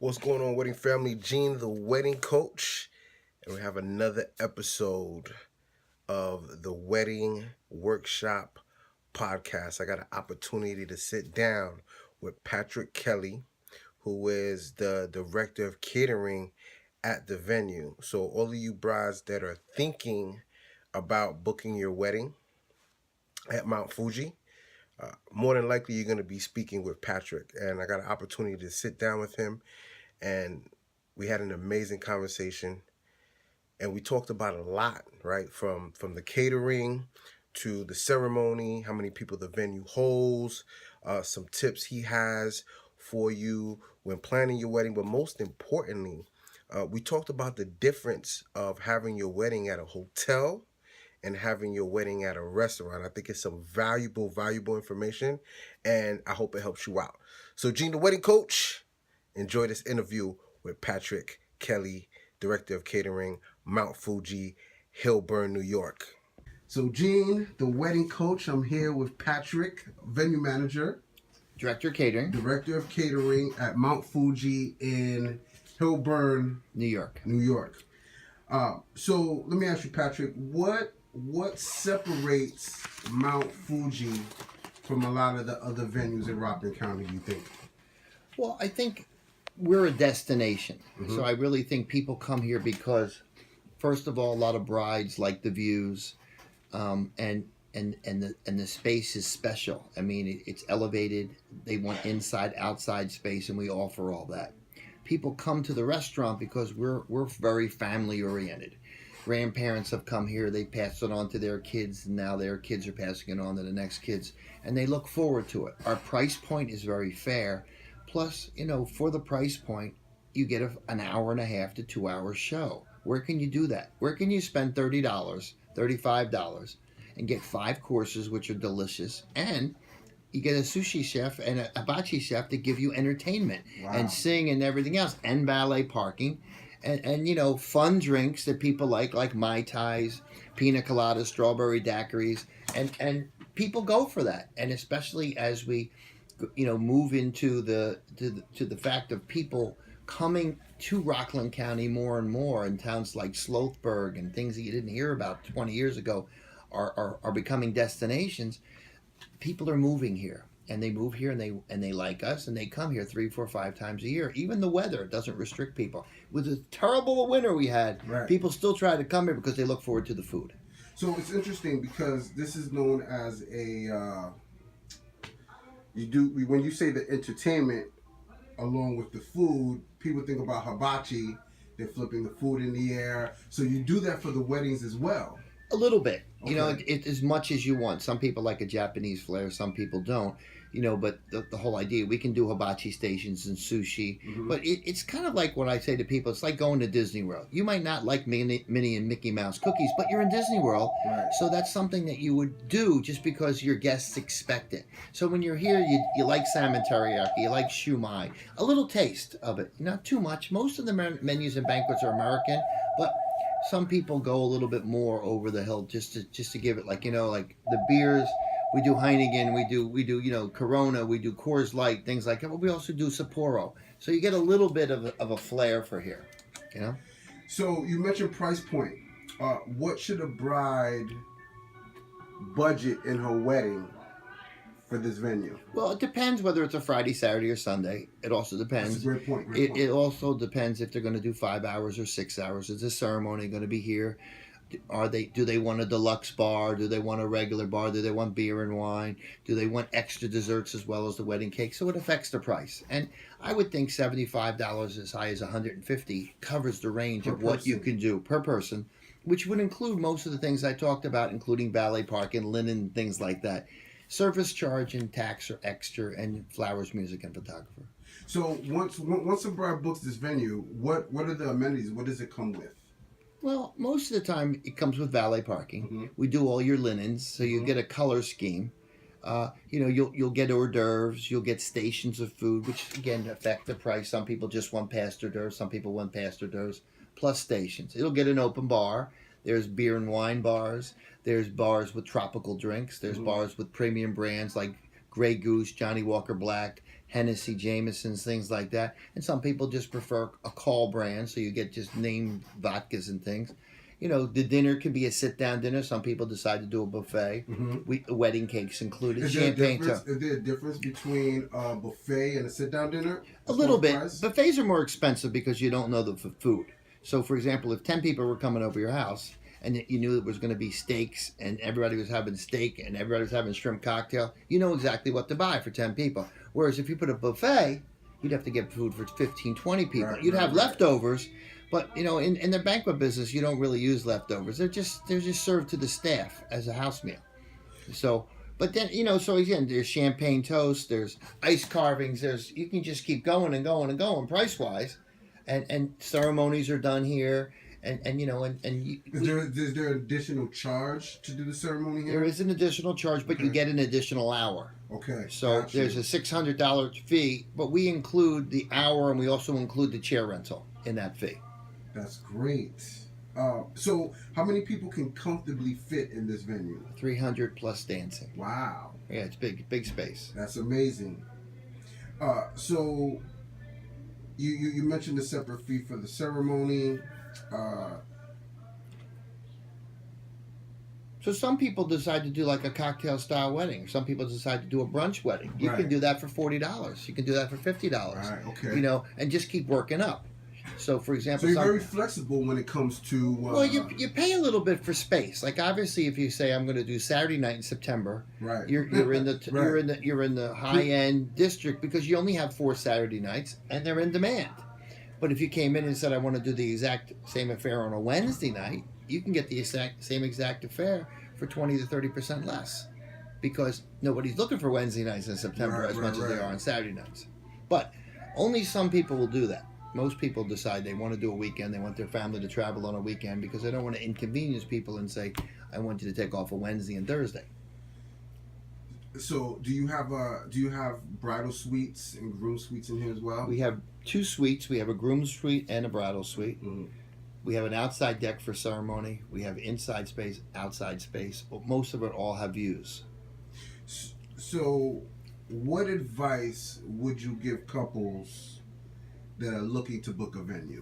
What's going on, wedding family? Gene, the wedding coach, and we have another episode of the Wedding Workshop podcast. I got an opportunity to sit down with Patrick Kelly, who is the director of catering at the venue. So all of you brides that are thinking about booking your wedding at Mount Fuji, more than likely you're going to be speaking with Patrick, and I got an opportunity to sit down with him, and we had an amazing conversation, and we talked about a lot, right? From the catering to the ceremony, how many people the venue holds, some tips he has for you when planning your wedding, but most importantly, we talked about the difference of having your wedding at a hotel and having your wedding at a restaurant. I think it's some valuable information, and I hope it helps you out. So, Gene, the wedding coach, enjoy this interview with Patrick Kelly, Director of Catering, Mount Fuji, Hillburn, New York. So, Gene, the wedding coach, I'm here with Patrick, venue manager, Director of Catering, Director of Catering at Mount Fuji in Hillburn, New York. So let me ask you, Patrick, what separates Mount Fuji from a lot of the other venues in Rockland County, do you think? Well, I think we're a destination. Mm-hmm. So I really think people come here because, first of all, a lot of brides like the views, and the space is special. I mean, it's elevated. They want inside, outside space, and we offer all that. People come to the restaurant because we're very family oriented. Grandparents have come here, they pass it on to their kids, and now their kids are passing it on to the next kids, and they look forward to it. Our price point is very fair. Plus, for the price point, you get an hour and a half to 2 hour show. Where can you do that? Where can you spend $30, $35 and get 5 courses, which are delicious, and you get a sushi chef and a hibachi chef to give you entertainment and sing and everything else, and valet parking, and fun drinks that people like Mai Tais, pina coladas, strawberry daiquiris, and people go for that. And especially as we, move into the fact of people coming to Rockland County more and more, and towns like Slothburg and things that you didn't hear about 20 years ago are becoming destinations. People are moving here, and they move here, and they like us, and they come here 3, 4, 5 times a year. Even the weather doesn't restrict people. With the terrible winter we had, right, people still try to come here because they look forward to the food. So it's interesting because this is known as when you say the entertainment along with the food, people think about hibachi. They're flipping the food in the air. So you do that for the weddings as well. A little bit. Okay. It as much as you want. Some people like a Japanese flair, some people don't. But the whole idea, we can do hibachi stations and sushi. Mm-hmm. But it's kind of like what I say to people, it's like going to Disney World. You might not like Minnie and Mickey Mouse cookies, but you're in Disney World. Right. So that's something that you would do just because your guests expect it. So when you're here, you like salmon teriyaki, you like shumai. A little taste of it, not too much. Most of the menus and banquets are American, but some people go a little bit more over the hill just to give it, like the beers. We do Heineken, we do Corona, we do Coors Light, things like that. But we also do Sapporo. So you get a little bit of a flair for here, So you mentioned price point. What should a bride budget in her wedding for this venue? Well, it depends whether it's a Friday, Saturday, or Sunday. It also depends. That's a great point. It also depends if they're going to do 5 hours or 6 hours. Is the ceremony going to be here? Do they want a deluxe bar? Do they want a regular bar? Do they want beer and wine? Do they want extra desserts as well as the wedding cake? So it affects the price. And I would think $75 as high as $150 covers the range of what you can do per person, which would include most of the things I talked about, including valet parking, linen, things like that. Service charge and tax are extra, and flowers, music, and photographer. So once a bride books this venue, what are the amenities? What does it come with? Well, most of the time it comes with valet parking. Mm-hmm. We do all your linens, so you get a color scheme. You'll get hors d'oeuvres, you'll get stations of food, which again affect the price. Some people just want past hors d'oeuvres, some people want past hors d'oeuvres plus stations. It'll get an open bar. There's beer and wine bars. There's bars with tropical drinks. There's bars with premium brands like Grey Goose, Johnny Walker Black, Hennessy, Jameson's, things like that. And some people just prefer a call brand, so you get just named vodkas and things. You know, the dinner could be a sit-down dinner. Some people decide to do a buffet. Wedding cakes included. Is there a difference between a buffet and a sit-down dinner? A little bit. Buffets are more expensive because you don't know the food. So, for example, if 10 people were coming over your house and you knew it was going to be steaks and everybody was having steak and everybody was having shrimp cocktail, you know exactly what to buy for 10 people. Whereas if you put a buffet, you'd have to get food for 15, 20 people. Right, you'd have right. leftovers. But, you know, in the banquet business, you don't really use leftovers. They're just served to the staff as a house meal. So, but then, you know, so again, there's champagne toast, there's ice carvings, you can just keep going and going and going price-wise. And ceremonies are done here. And you know, Is there additional charge to do the ceremony here? There is an additional charge, but you get an additional hour. Okay. So there's a $600 fee, but we include the hour and we also include the chair rental in that fee. That's great. So how many people can comfortably fit in this venue? 300 plus dancing. Wow. Yeah, it's big space. That's amazing. So you mentioned a separate fee for the ceremony. So some people decide to do like a cocktail style wedding. Some people decide to do a brunch wedding. You Right. can do that for $40. You can do that for $50. Right, okay. You know, and just keep working up. So, for example, So you're very flexible when it comes to. Well, you pay a little bit for space. Like obviously, if you say I'm going to do Saturday night in September, right, you're in the Right. you're in the high end district because you only have 4 Saturday nights and they're in demand. But if you came in and said I want to do the exact same affair on a Wednesday night, you can get the same exact affair for 20 to 30% less, because nobody's looking for Wednesday nights in September as much as they are on Saturday nights. But only some people will do that. Most people decide they want to do a weekend. They want their family to travel on a weekend because they don't want to inconvenience people and say, I want you to take off a Wednesday and Thursday. So do you have bridal suites and groom suites in here as well? We have 2 suites. We have a groom suite and a bridal suite. Mm-hmm. We have an outside deck for ceremony. We have inside space, outside space. But most of it all have views. So what advice would you give couples that are looking to book a venue?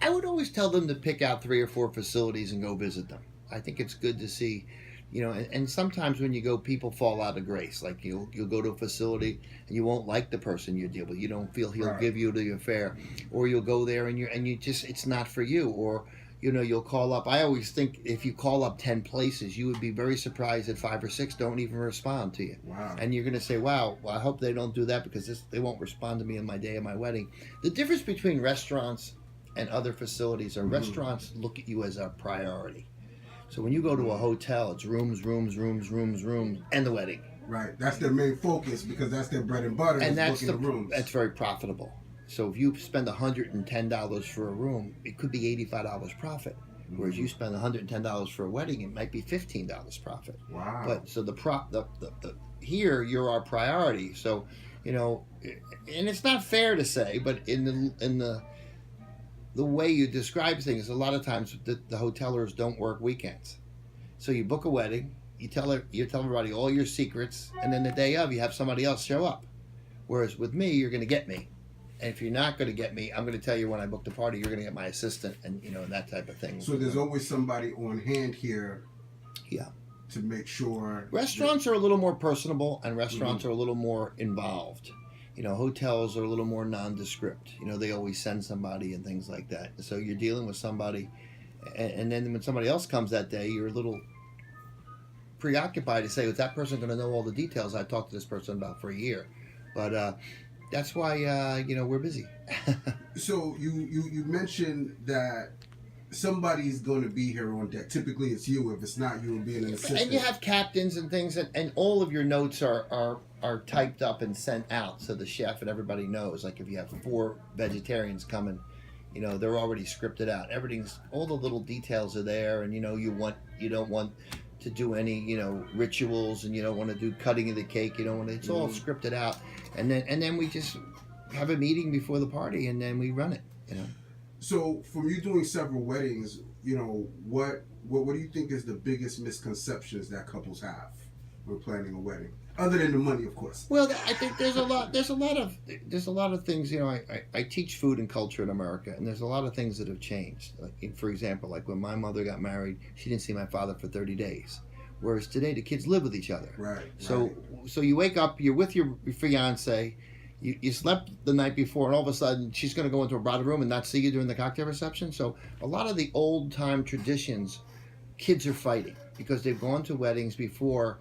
I would always tell them to pick out 3 or 4 facilities and go visit them. I think it's good to see, you know, and sometimes when you go, people fall out of grace. Like you'll go to a facility and you won't like the person you deal with. You don't feel he'll Right. give you the affair, or you'll go there and you just, it's not for you. Or, you know, you'll call up. I always think if you call up 10 places, you would be very surprised that 5 or 6 don't even respond to you. Wow. And you're going to say, wow, well, I hope they don't do that because they won't respond to me on my day of my wedding. The difference between restaurants and other facilities are restaurants look at you as a priority. So when you go to a hotel, it's rooms, and the wedding. Right. That's their main focus because that's their bread and butter. And is booking the rooms. that's very profitable. So if you spend $110 for a room, it could be $85 profit. Whereas you spend $110 for a wedding, it might be $15 profit. Wow. But so the here you're our priority. So, you know, and it's not fair to say, but in the way you describe things, a lot of times the hotelers don't work weekends. So you book a wedding, you tell everybody all your secrets, and then the day of you have somebody else show up. Whereas with me, you're going to get me. And if you're not going to get me, I'm going to tell you when I book the party, you're going to get my assistant, and you know, and that type of thing. So there's always somebody on hand here. Yeah. To make sure. Restaurants are a little more personable, and restaurants are a little more involved. You know, hotels are a little more nondescript. You know, they always send somebody and things like that. So you're dealing with somebody, and then when somebody else comes that day, you're a little preoccupied to say, is that person going to know all the details I talked to this person about for a year? But that's why, you know, we're busy. So you mentioned that somebody's going to be here on deck. Typically it's you. If it's not you, being an assistant. And you have captains and things, and all of your notes are typed up and sent out so the chef and everybody knows. Like if you have 4 vegetarians coming, you know, they're already scripted out. All the little details are there, and you know, you don't want to do any, you know, rituals, and you don't want to do cutting of the cake. You don't want to. It's all scripted out, and then we just have a meeting before the party, and then we run it. You know. So, from you doing several weddings, you know, what do you think is the biggest misconceptions that couples have when planning a wedding? Other than the money, of course. Well, I think there's a lot of things. You know, I teach food and culture in America, and there's a lot of things that have changed. Like, for example, like when my mother got married, she didn't see my father for 30 days. Whereas today, the kids live with each other. Right. So you wake up, you're with your fiance, you slept the night before, and all of a sudden she's going to go into a bridal room and not see you during the cocktail reception. So a lot of the old time traditions, kids are fighting because they've gone to weddings before,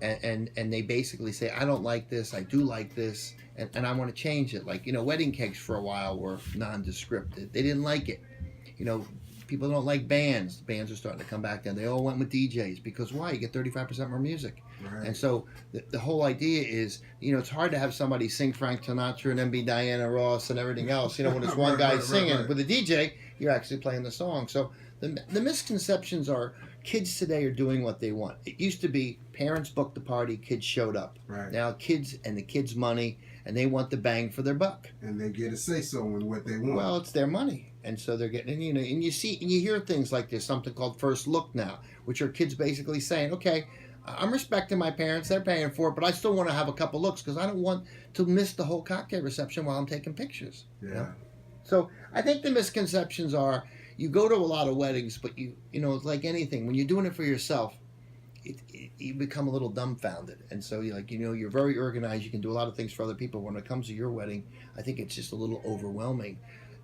and they basically say, I don't like this, I do like this, and I want to change it. Like, you know, wedding cakes for a while were nondescript. They didn't like it. You know, people don't like bands. Bands are starting to come back down. They all went with DJs because why? You get 35% more music. Right. And so the whole idea is, you know, it's hard to have somebody sing Frank Sinatra and then be Diana Ross and everything else. You know, when it's one guy singing. Right. With a DJ, you're actually playing the song. So the misconceptions are kids today are doing what they want. It used to be parents booked the party, kids showed up. Right. Now kids and the kids' money, and they want the bang for their buck. And they get a say-so in what they want. Well, it's their money. And so they're getting, you know, and you see, and you hear things like there's something called first look now, which are kids basically saying, okay, I'm respecting my parents, they're paying for it, but I still want to have a couple looks because I don't want to miss the whole cocktail reception while I'm taking pictures. Yeah. You know? So I think the misconceptions are, you go to a lot of weddings, but you know, it's like anything. When you're doing it for yourself, you become a little dumbfounded. And so you're very organized. You can do a lot of things for other people. When it comes to your wedding, I think it's just a little overwhelming.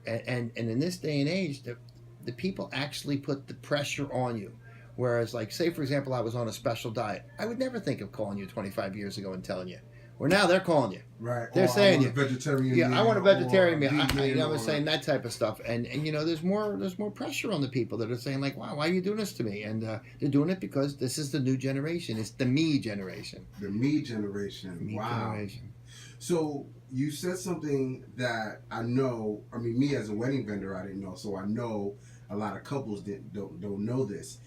And in this day and age, the people actually put the pressure on you. Whereas, like, say, for example, I was on a special diet. I would never think of calling you 25 years ago and telling you. Where now they're calling you. Right. They're saying I want a vegetarian meal. I want a vegetarian meal. I was or... saying that type of stuff. And you know, there's more pressure on the people that are saying, like, wow, why are you doing this to me? And they're doing it because this is the new generation. It's the me generation. The me generation. Me wow. generation. So you said something that I know. I mean, me as a wedding vendor, I didn't know. So I know a lot of couples don't know this.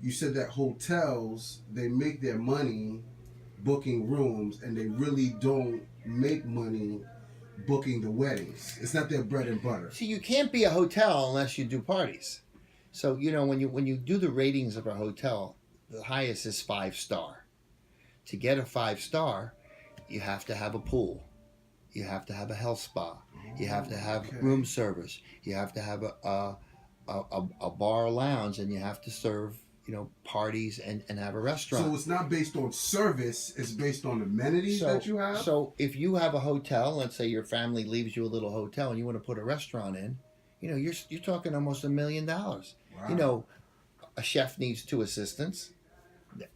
You said that hotels, they make their money booking rooms, and they really don't make money booking the weddings. It's not their bread and butter. See, you can't be a hotel unless you do parties. So, you know, when you do the ratings of a hotel, the highest is 5-star. To get a 5-star, you have to have a pool. You have to have a health spa. You have to have room service. You have to have a bar or lounge, and you have to serve, you know, parties and have a restaurant. So it's not based on service, it's based on amenities that you have? So if you have a hotel, let's say your family leaves you a little hotel and you want to put a restaurant in, you know, you're talking almost $1 million. Wow. You know, a chef needs 2 assistants.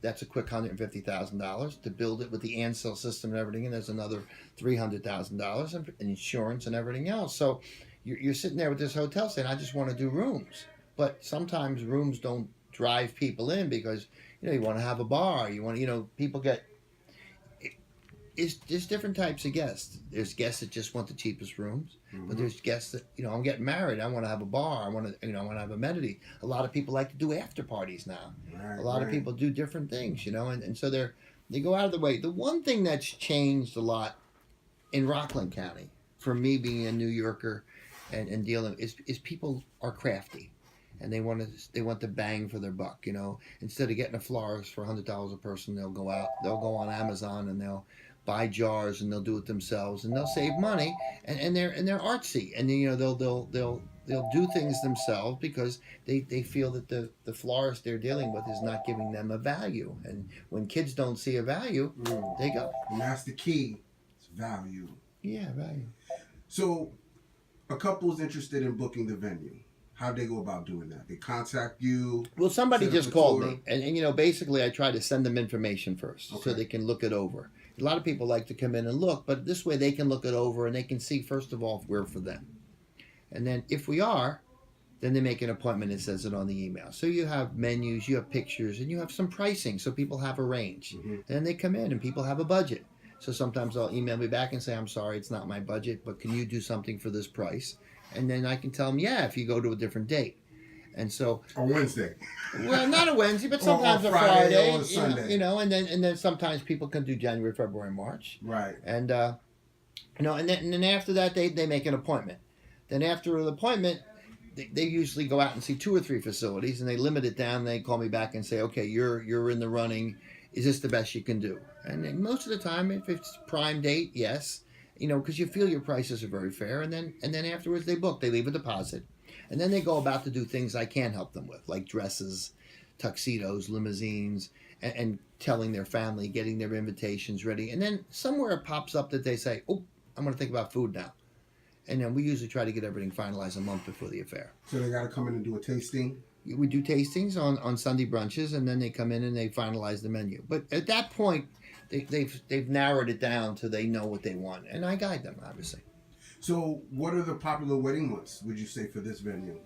That's a quick $150,000 to build it with the Ansel system and everything, and there's another $300,000 in insurance and everything else. So you're sitting there with this hotel saying, I just want to do rooms. But sometimes rooms don't drive people in because, you know, you want to have a bar. You want, you know, people get... There's different types of guests. There's guests that just want the cheapest rooms, but there's guests that, you know, I'm getting married. I want to have a bar. I want to have amenity. A lot of people like to do after parties now. Right, a lot of people do different things, you know, and so they go out of the way. The one thing that's changed a lot in Rockland County, for me being a New Yorker and dealing, is people are crafty. And they want the bang for their buck, you know. Instead of getting a florist for $100 a person, they'll go on Amazon and they'll buy jars and they'll do it themselves and they'll save money and they're artsy and you know they'll do things themselves because they feel that the florist they're dealing with is not giving them a value, and when kids don't see a value, they go. And that's the key. It's value. Yeah, value. So a couple's interested in booking the venue. How'd they go about doing that? They contact you? Well, somebody just called me. And, you know, basically I try to send them information first so they can look it over. A lot of people like to come in and look, but this way they can look it over and they can see, first of all, if we're for them. And then if we are, then they make an appointment and says it on the email. So you have menus, you have pictures, and you have some pricing so people have a range. And then they come in and people have a budget. So sometimes they'll email me back and say, I'm sorry, it's not my budget, but can you do something for this price? And then I can tell them, yeah, if you go to a different date. And so on Wednesday. Well, not a Wednesday, but sometimes a Friday, or a Sunday. You know, and then sometimes people can do January, February, March. Right. And you know, and then after that they make an appointment. Then after an appointment, they usually go out and see 2 or 3 facilities, and they limit it down. They call me back and say, okay, you're in the running is this the best you can do? And then most of the time, if it's prime date, yes, because you feel your prices are very fair, and then afterwards they book, they leave a deposit, and then they go about to do things I can't help them with, like dresses, tuxedos, limousines, and telling their family, getting their invitations ready, and then somewhere it pops up that they say, oh, I'm going to think about food now. And then we usually try to get everything finalized a month before the affair. So they got to come in and do a tasting? We do tastings on Sunday brunches, and then they come in and they finalize the menu. But at that point, they've narrowed it down to they know what they want, and I guide them, obviously. So what are the popular wedding months, would you say, for this venue?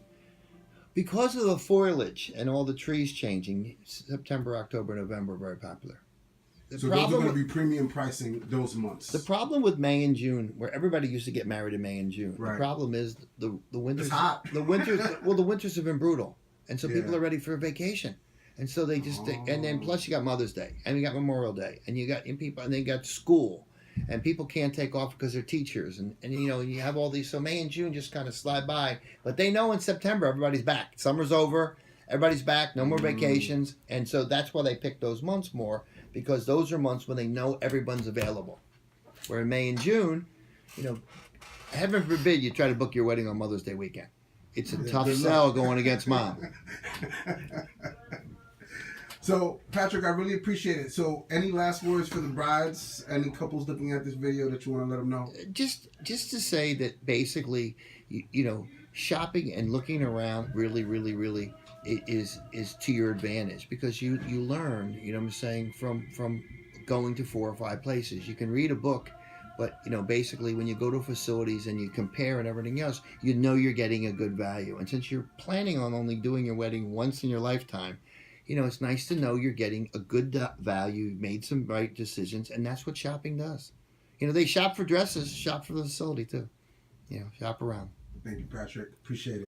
Because of the foliage and all the trees changing, September, October, November are very popular. So those are going to be premium pricing those months. The problem with May and June, where everybody used to get married in May and June, right. The problem is the winters. It's hot. The winters have been brutal, and so people are ready for a vacation, and so they just and then plus you got Mother's Day, and you got Memorial Day, and you got people, and they got school, and people can't take off because they're teachers, and you have all these. So May and June just kind of slide by, but they know in September everybody's back. Summer's over, everybody's back, no more vacations, and so that's why they pick those months more. Because those are months when they know everyone's available. Where in May and June, heaven forbid you try to book your wedding on Mother's Day weekend. It's a tough sell going against mom. So, Patrick, I really appreciate it. So, any last words for the brides? Any couples looking at this video that you want to let them know? Just to say that basically, shopping and looking around really, really, really is to your advantage, because you learn, what I'm saying, from going to 4 or 5 places. You can read a book, but basically when you go to facilities and you compare and everything else, you're getting a good value. And since you're planning on only doing your wedding once in your lifetime, it's nice to know you're getting a good value, you've made some right decisions, and that's what shopping does. They shop for dresses, shop for the facility too. Shop around. Thank you, Patrick. Appreciate it.